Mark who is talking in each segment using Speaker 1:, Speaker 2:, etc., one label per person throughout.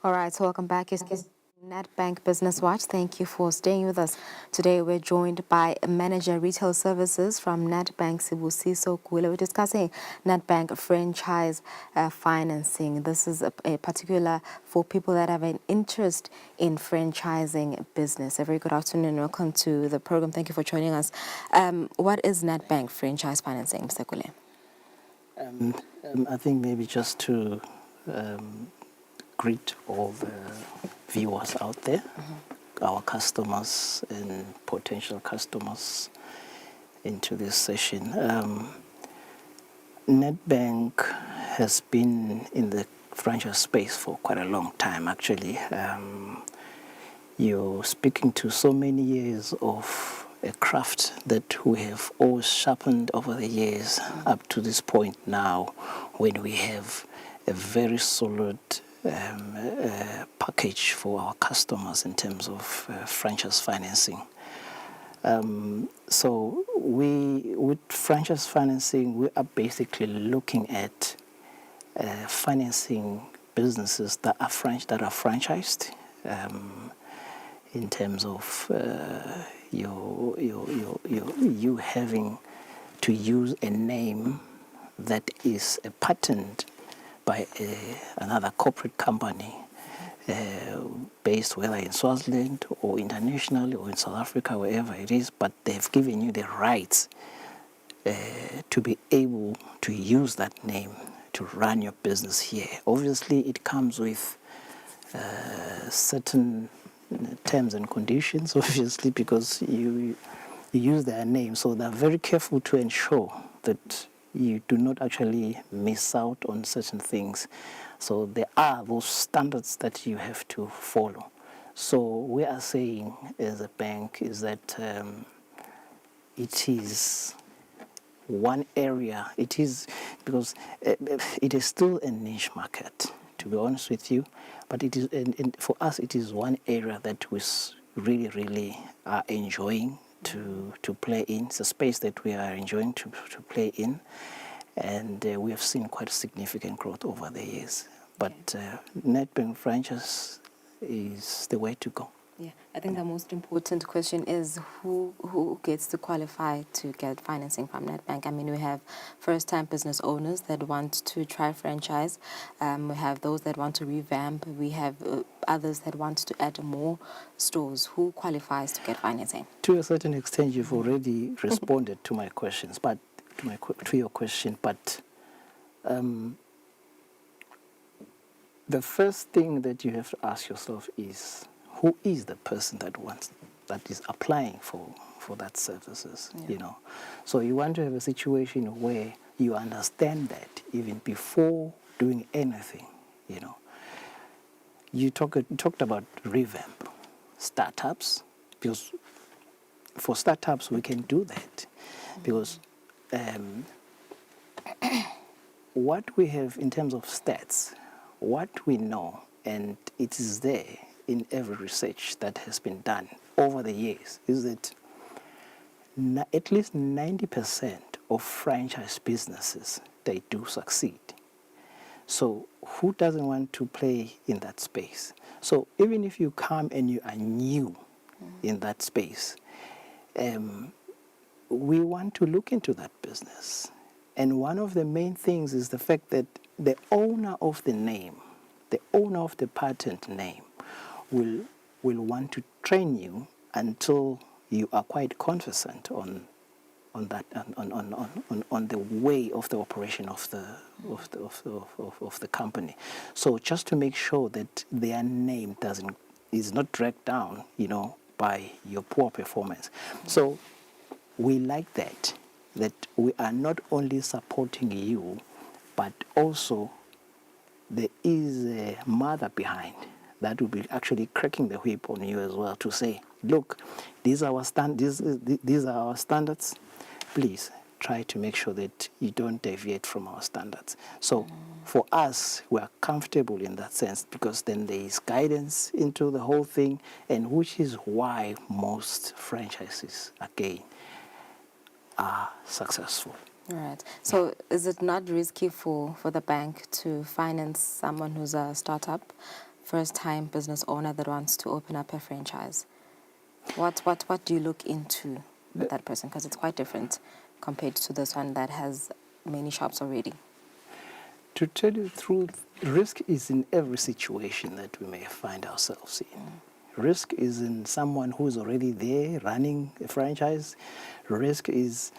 Speaker 1: All right, so welcome back. It's Nedbank Business Watch. Thank you for staying with us. Today we're joined by Manager Retail Services from Nedbank, Sibusiso Kule. We're discussing Nedbank franchise financing. This is a particular for people that have an interest in franchising business. A very good afternoon and welcome to the program. Thank you for joining us. What is Nedbank franchise financing, Mr. Kule?
Speaker 2: I think maybe just to greet all the viewers out there, our customers and potential customers into this session. Nedbank has been in the franchise space for quite a long time, actually. You're speaking to so many years of a craft that we have all sharpened over the years up to this point now, when we have a very solid package for our customers in terms of franchise financing. So with franchise financing, we are basically looking at financing businesses that are franchised, in terms of you having to use a name that is patented by another corporate company, based whether in Swaziland or internationally or in South Africa, wherever it is, but they've given you the rights to be able to use that name to run your business here. Obviously, it comes with certain terms and conditions, obviously, because you use their name. So they're very careful to ensure that you do not actually miss out on certain things. So there are those standards that you have to follow. So we are saying as a bank is that it is one area. It is because it is still a niche market, to be honest with you. But it is, and for us, it is one area that we really are enjoying to play in. It's a space that we are enjoying to play in, and we have seen quite significant growth over the years. But Nedbank franchise is the way to go.
Speaker 1: Yeah, I think the most important question is who gets to qualify to get financing from Nedbank. I mean, we have first-time business owners that want to try franchise. We have those that want to revamp. We have others that want to add more stores. Who qualifies to get financing?
Speaker 2: To a certain extent, you've already responded to my questions, but to your question. But the first thing that you have to ask yourself is, who is the person that is applying for that services, you know? So you want to have a situation where you understand that even before doing anything, you know. You talked about revamp startups, because for startups we can do that, because what we have in terms of stats, what we know, and it is there in every research that has been done over the years, is that at least 90% of franchise businesses, they do succeed. So who doesn't want to play in that space? So even if you come and you are new in that space, we want to look into that business. And one of the main things is the fact that the owner of the name, the owner of the patent name, will want to train you until you are quite conversant on that, on the way of the operation of the company. So just to make sure that their name is not dragged down, you know, by your poor performance. So we like that we are not only supporting you, but also there is a mother behind that will be actually cracking the whip on you as well to say, look, these are our standards. Please try to make sure that you don't deviate from our standards. So for us, we are comfortable in that sense, because then there is guidance into the whole thing, and which is why most franchises, again, are successful.
Speaker 1: Right. So is it not risky for the bank to finance someone who's a startup first-time business owner that wants to open up a franchise? What do you look into with that person? Because it's quite different compared to this one that has many shops already.
Speaker 2: To tell you the truth, risk is in every situation that we may find ourselves in. Risk is in someone who is already there running a franchise. Risk is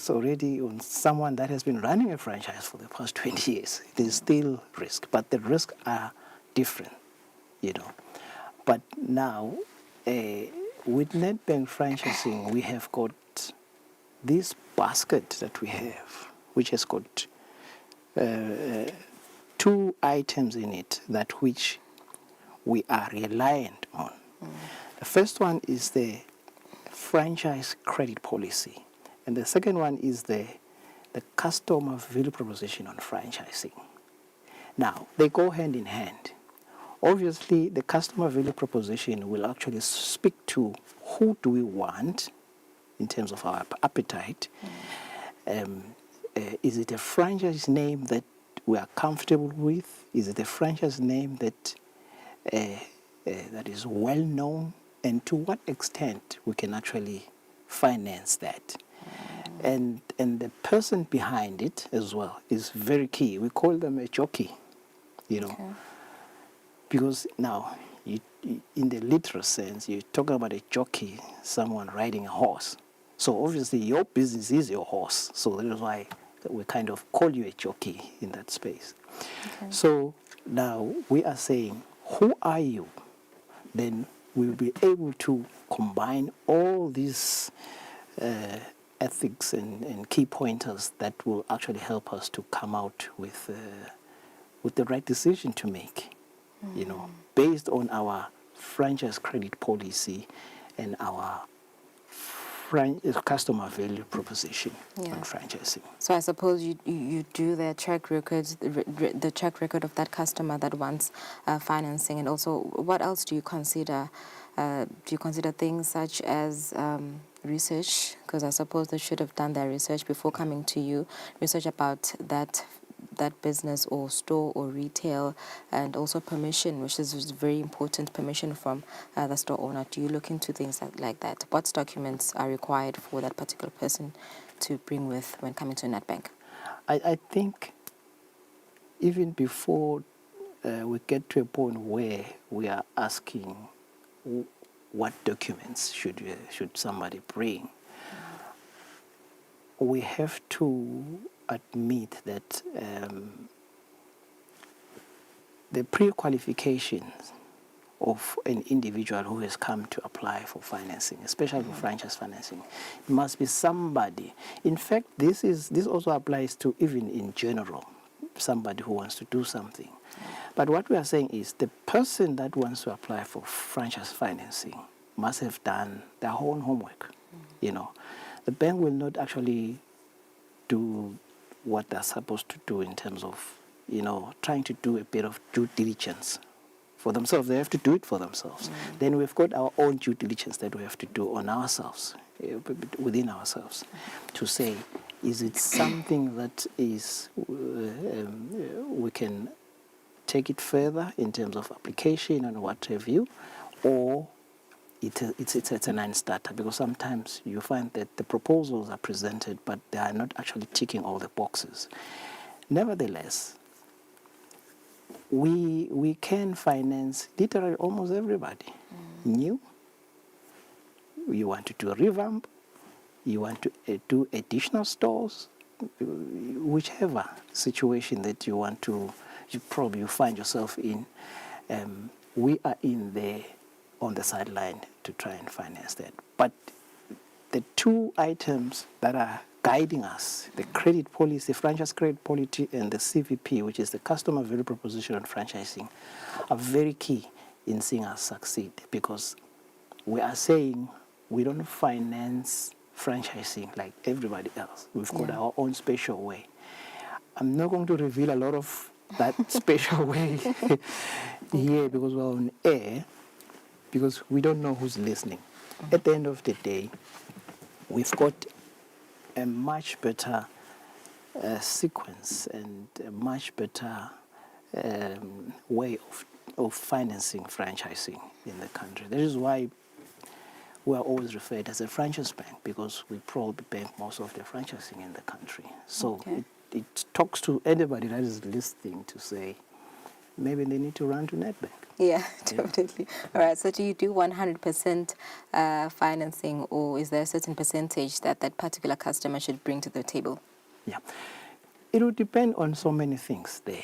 Speaker 2: already on someone that has been running a franchise for the past 20 years. It is still risk, but the risks are different, you know. But now, with Nedbank franchising, we have got this basket that we have, which has got two items in it that which we are reliant on. The first one is the franchise credit policy, and the second one is the customer value proposition on franchising. Now, they go hand in hand. Obviously, the customer value proposition will actually speak to who do we want in terms of our appetite. Is it a franchise name that we are comfortable with? Is it a franchise name that that is well known? And to what extent we can actually finance that? And the person behind it as well is very key. We call them a jockey, you know.
Speaker 1: Okay.
Speaker 2: Because now, in the literal sense, you're talking about a jockey, someone riding a horse. So obviously your business is your horse. So that is why we kind of call you a jockey in that space.
Speaker 1: Okay.
Speaker 2: So now we are saying, who are you? Then we'll be able to combine all these ethics and key pointers that will actually help us to come out with the right decision to make, you know, based on our franchise credit policy and our customer value proposition
Speaker 1: Yeah.
Speaker 2: on franchising.
Speaker 1: So I suppose you do the track record, the track record of that customer that wants financing, and also what else do you consider? Do you consider things such as research? Because I suppose they should have done their research before coming to you, research about that business or store or retail, and also permission, which is very important, permission from the store owner. Do you look into things like that? What documents are required for that particular person to bring with when coming to Nedbank?
Speaker 2: I think even before we get to a point where we are asking what documents should somebody bring, we have to admit that the pre-qualifications of an individual who has come to apply for financing, especially for franchise financing, must be somebody. In fact, this also applies to even in general, somebody who wants to do something. But what we are saying is the person that wants to apply for franchise financing must have done their own homework. You know, the bank will not actually do what they're supposed to do in terms of, you know, trying to do a bit of due diligence for themselves. They have to do it for themselves. Then we've got our own due diligence that we have to do on ourselves, within ourselves, to say, is it something that is we can take it further in terms of application and what have you, or it's a non-starter, because sometimes you find that the proposals are presented but they are not actually ticking all the boxes. Nevertheless, we can finance literally almost everybody. New, you want to do a revamp, you want to do additional stores, whichever situation that you want to, you find yourself in, we are in there on the sideline to try and finance that. But the two items that are guiding us, the credit policy, franchise credit policy, and the CVP, which is the customer value proposition on franchising, are very key in seeing us succeed, because we are saying we don't finance franchising like everybody else. We've got our own special way. I'm not going to reveal a lot of that special way here because we're on air, because we don't know who's listening. At the end of the day, we've got a much better sequence and a much better way of financing franchising in the country. That is why we are always referred as a franchise bank, because we probably bank most of the franchising in the country. So
Speaker 1: Okay.
Speaker 2: it talks to anybody that is listening to say, maybe they need to run to Nedbank.
Speaker 1: Yeah, definitely. All right. So, do you do 100% financing, or is there a certain percentage that that particular customer should bring to the table?
Speaker 2: Yeah, it will depend on so many things there.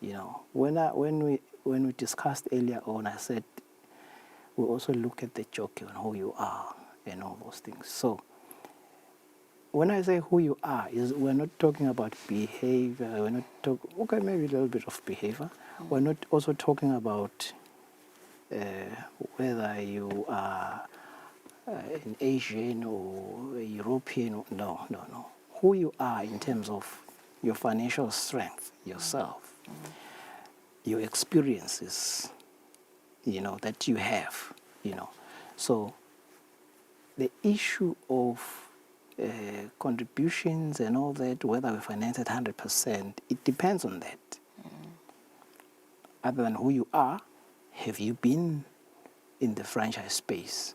Speaker 2: You know, when we discussed earlier on, I said we also look at the jockey on who you are and all those things. So when I say who you are, we're not talking about behavior. We're not talking, okay, maybe a little bit of behavior. We're not also talking about whether you are an Asian or a European. No, no, no. Who you are in terms of your financial strength, yourself, your experiences, you know, that you have, you know. So the issue of contributions and all that, whether we finance it 100%, it depends on that. Other than who you are, have you been in the franchise space?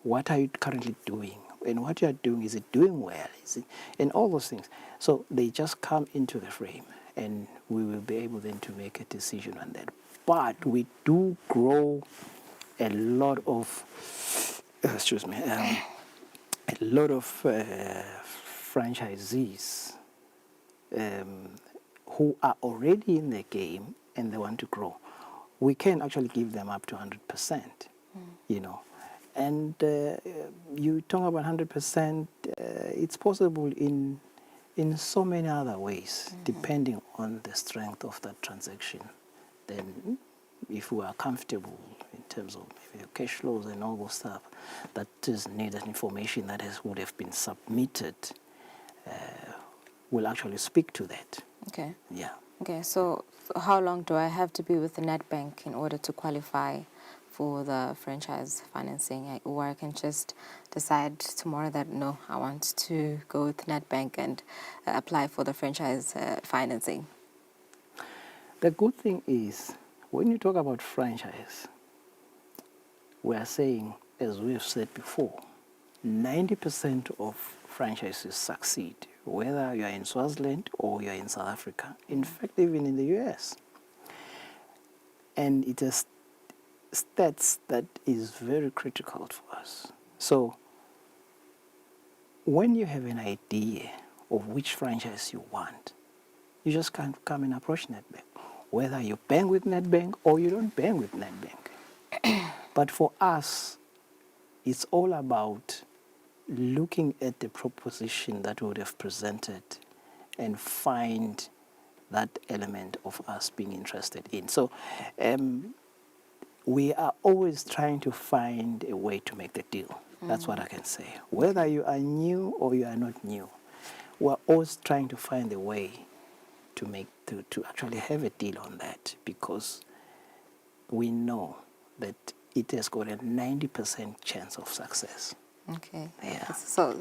Speaker 2: What are you currently doing? And what you are doing, is it doing well? Is it, and all those things. So they just come into the frame, and we will be able then to make a decision on that. But we do grow a lot of, excuse me, a lot of franchisees who are already in the game and they want to grow. We can actually give them up to 100%, you know. And you talk about 100%, it's possible in so many other ways, depending on the strength of that transaction. Then if we are comfortable in terms of maybe your cash flows and all those stuff, that is needed information that would have been submitted, will actually speak to that.
Speaker 1: Okay.
Speaker 2: Yeah.
Speaker 1: Okay. So, how long do I have to be with the Nedbank in order to qualify for the franchise financing? Or I can just decide tomorrow that no, I want to go with Nedbank and apply for the franchise financing.
Speaker 2: The good thing is, when you talk about franchise, we are saying, as we have said before, 90% of franchises succeed, whether you are in Swaziland or you are in South Africa, in fact, even in the US. And it is stats that is very critical for us. So when you have an idea of which franchise you want, you just can't come and approach Nedbank, whether you bank with Nedbank or you don't bank with Nedbank. But for us, it's all about looking at the proposition that we would have presented and find that element of us being interested in. So we are always trying to find a way to make the deal. That's what I can say. Whether you are new or you are not new, we're always trying to find a way to make to actually have a deal on that, because we know that it has got a 90% chance of success.
Speaker 1: Okay.
Speaker 2: Yeah.
Speaker 1: So,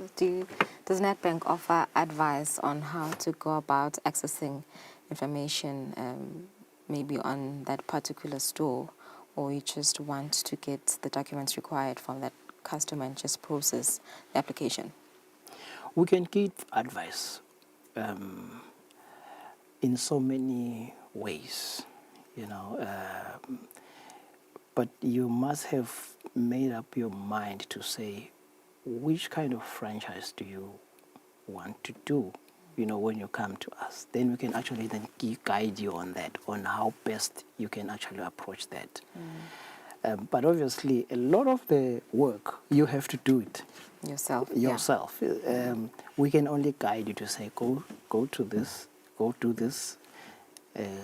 Speaker 1: does Nedbank offer advice on how to go about accessing information, maybe on that particular store, or you just want to get the documents required from that customer and just process the application?
Speaker 2: We can give advice in so many ways, you know, but you must have made up your mind to say, which kind of franchise do you want to do, you know, when you come to us? Then we can actually then guide you on that, on how best you can actually approach that. But obviously, a lot of the work, you have to do it
Speaker 1: Yourself.
Speaker 2: We can only guide you to say, go to this, go do this,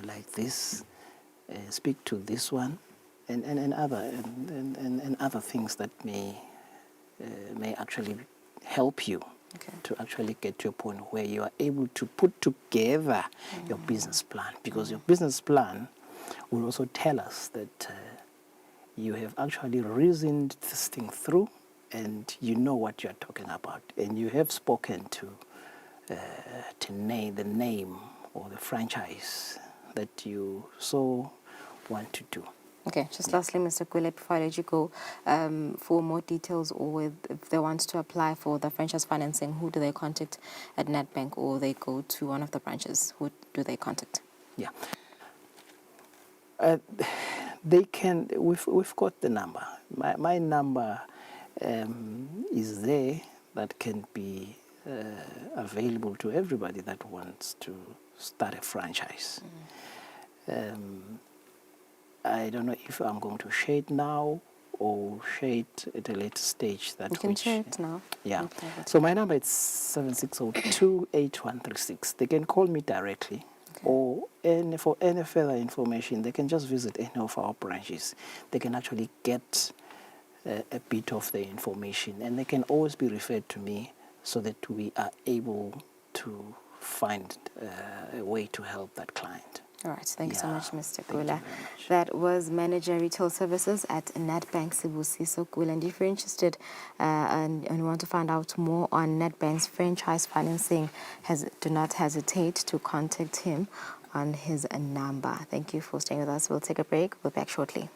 Speaker 2: like this, speak to this one, and other things that may actually help you to actually get to a point where you are able to put together your business plan, because your business plan will also tell us that you have actually reasoned this thing through, and you know what you're talking about, and you have spoken to name the name or the franchise that you so want to do.
Speaker 1: Okay, just lastly, Mr. Gwile, before I let you go, for more details or if they want to apply for the franchise financing, who do they contact at Nedbank, or they go to one of the branches? Who do they contact?
Speaker 2: Yeah. They can, we've got the number. My number is there, that can be available to everybody that wants to start a franchise. I don't know if I'm going to share it now or share it at a later stage.
Speaker 1: You can share it now.
Speaker 2: Yeah.
Speaker 1: Okay,
Speaker 2: So my number is 76028136. They can call me directly.
Speaker 1: Okay.
Speaker 2: Or for any further information, they can just visit any of our branches. They can actually get a bit of the information, and they can always be referred to me so that we are able to find a way to help that client.
Speaker 1: All right. Thank you so much, Mr.
Speaker 2: Thank you
Speaker 1: Gwile.
Speaker 2: very much.
Speaker 1: That was Manager Retail Services at Nedbank Sibusiso Gwile. And if you're interested and want to find out more on Nedbank's franchise financing, do not hesitate to contact him on his number. Thank you for staying with us. We'll take a break. We'll be back shortly.